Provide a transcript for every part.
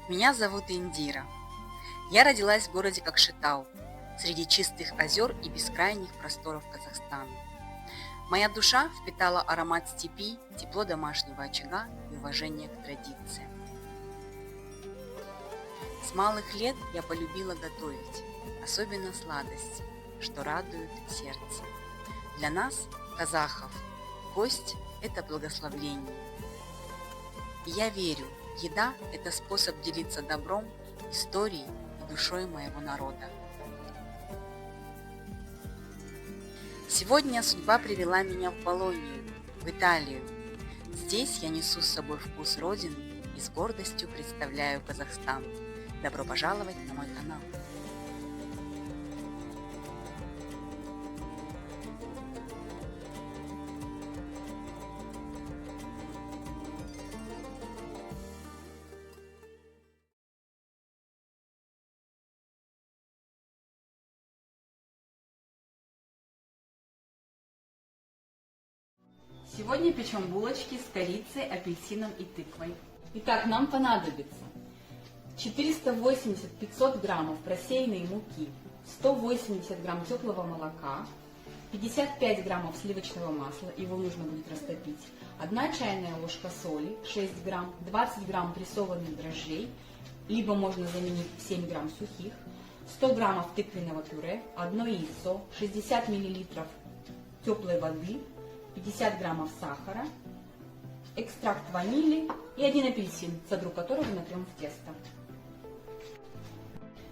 Меня зовут Индира. Я родилась в городе Кокшетау, среди чистых озер и бескрайних просторов Казахстана. Моя душа впитала аромат степи, тепло домашнего очага и уважение к традициям. С малых лет я полюбила готовить, особенно сладости, что радует сердце. Для нас, казахов, гость – это благословление. И я верю, еда – это способ делиться добром, историей и душой моего народа. Сегодня судьба привела меня в Болонью, в Италию. Здесь я несу с собой вкус родины и с гордостью представляю Казахстан. Добро пожаловать на мой канал. Сегодня печем булочки с корицей, апельсином и тыквой. Итак, нам понадобится 480-500 граммов просеянной муки, 180 грамм теплого молока, 55 граммов сливочного масла, его нужно будет растопить, 1 чайная ложка соли, 6 грамм, 20 грамм прессованных дрожжей, либо можно заменить 7 грамм сухих, 100 граммов тыквенного пюре, 1 яйцо, 60 миллилитров теплой воды, 50 граммов сахара, экстракт ванили и 1 апельсин, содру которого натрем в тесто.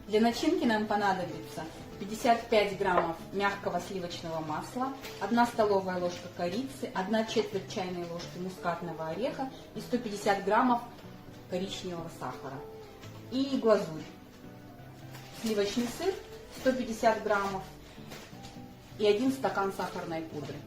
Для начинки нам понадобится 55 граммов мягкого сливочного масла, 1 столовая ложка корицы, 1/4 чайной ложки мускатного ореха и 150 граммов коричневого сахара. И глазурь. Сливочный сыр 150 граммов и 1 стакан сахарной пудры.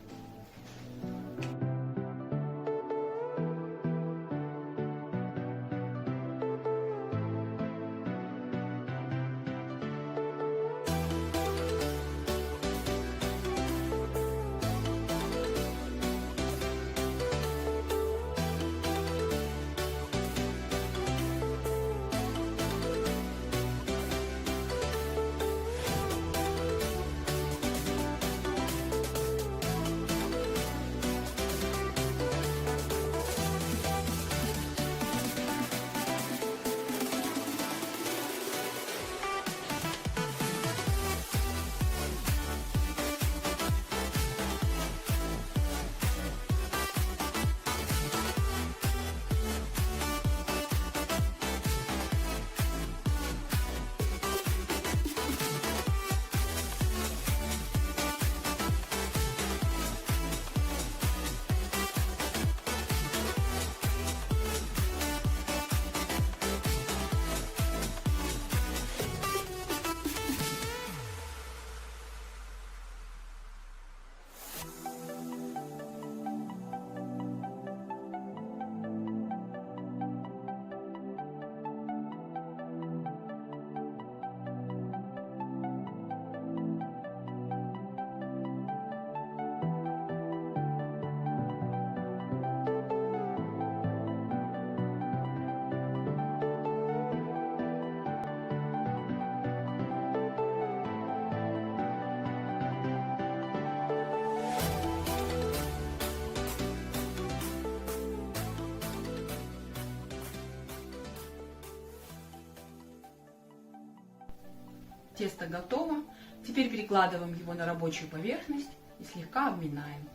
Тесто готово. Теперь перекладываем его на рабочую поверхность и слегка обминаем.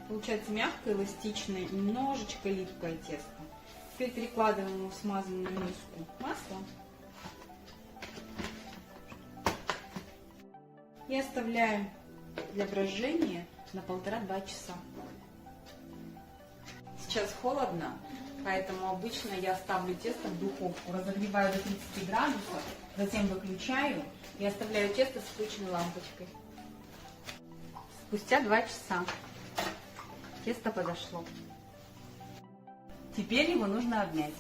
Получается мягкое, эластичное, немножечко липкое тесто. Теперь перекладываем его в смазанную миску масла и оставляем для брожения на 1,5-2 часа. Сейчас холодно, поэтому обычно я ставлю тесто в духовку, разогреваю до 30 градусов, затем выключаю и оставляю тесто с включенной лампочкой. Спустя 2 часа тесто подошло. Теперь его нужно обмять.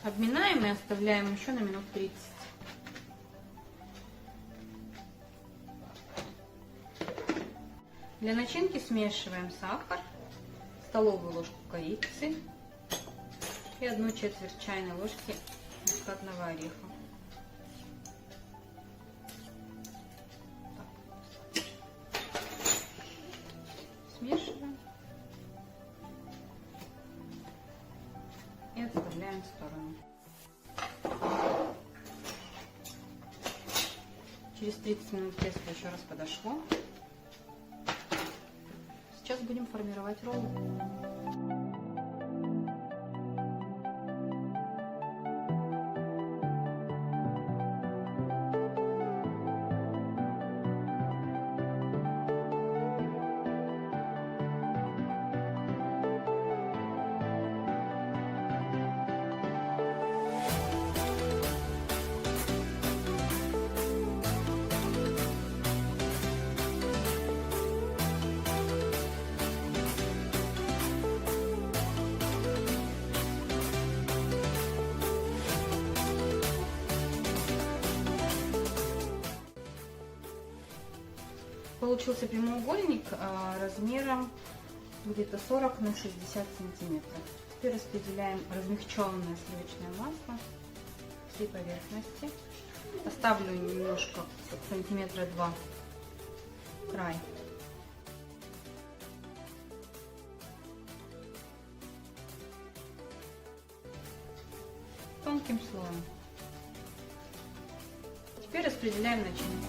Обминаем и оставляем еще на минут 30. Для начинки смешиваем сахар, столовую ложку корицы и 1/4 чайной ложки мускатного ореха. Смешиваем и отставляем в сторону. Через 30 минут тесто еще раз подошло. Сейчас будем формировать роллы. Получился прямоугольник размером где-то 40 на 60 сантиметров. Теперь распределяем размягченное сливочное масло по всей поверхности. Оставлю немножко, сантиметра 2, край. Тонким слоем. Теперь распределяем начинку.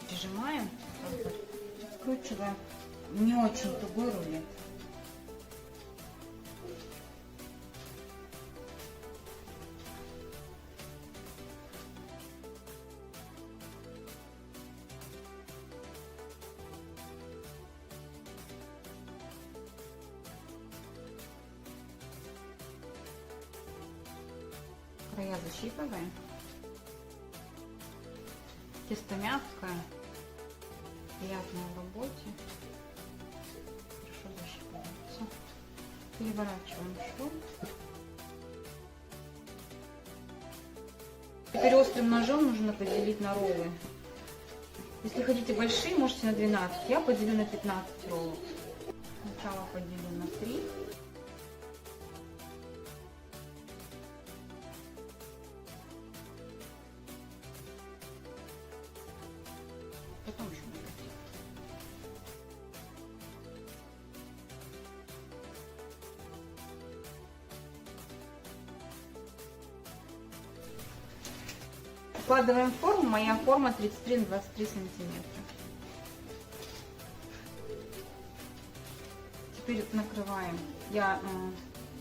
Прижимаем, скручиваем не очень тугой рулет. Края защипываем. Тесто мягкое, приятное в работе, хорошо защипывается. Переворачиваем шов. Теперь острым ножом нужно поделить на роллы. Если хотите большие, можете на 12. Я поделю на 15 роллов. Сначала поделю на 3. Потом еще на 5. Складываем форму. Моя форма 33 на 23 сантиметра. Теперь накрываем. Я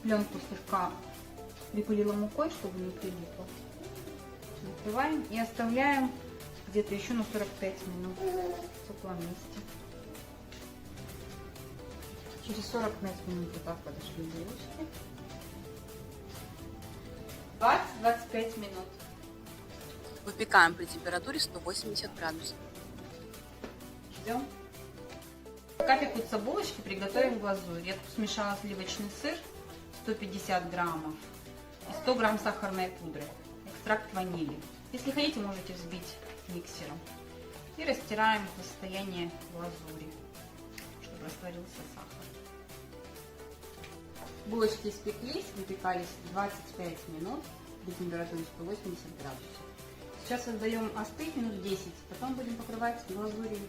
пленку слегка припылила мукой, чтобы не прилипло. Накрываем и оставляем где-то еще на 45 минут в теплом месте. Через 45 минут вот так подошли булочки. 20-25 минут. Выпекаем при температуре 180 градусов. Ждем. Пока пекутся булочки, приготовим глазурь. Я тут смешала сливочный сыр 150 граммов и 100 грамм сахарной пудры, экстракт ванили. Если хотите, можете взбить миксером. И растираем до состояния глазури, чтобы растворился сахар. Булочки испеклись, выпекались 25 минут при температуре 180 градусов. Сейчас отдаем остыть минут 10, потом будем покрывать глазурью.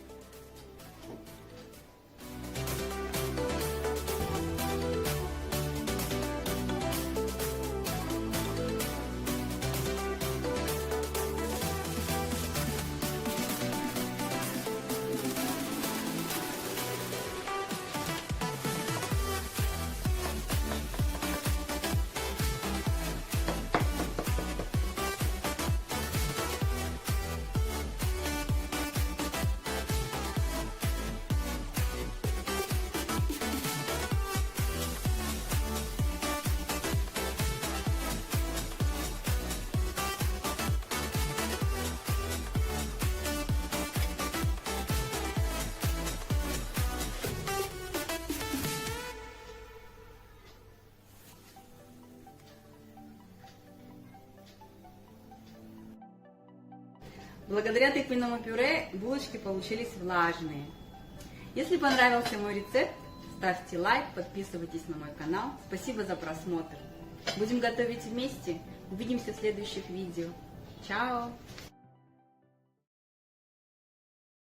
Благодаря тыквенному пюре булочки получились влажные. Если понравился мой рецепт, ставьте лайк, подписывайтесь на мой канал. Спасибо за просмотр. Будем готовить вместе. Увидимся в следующих видео. Чао!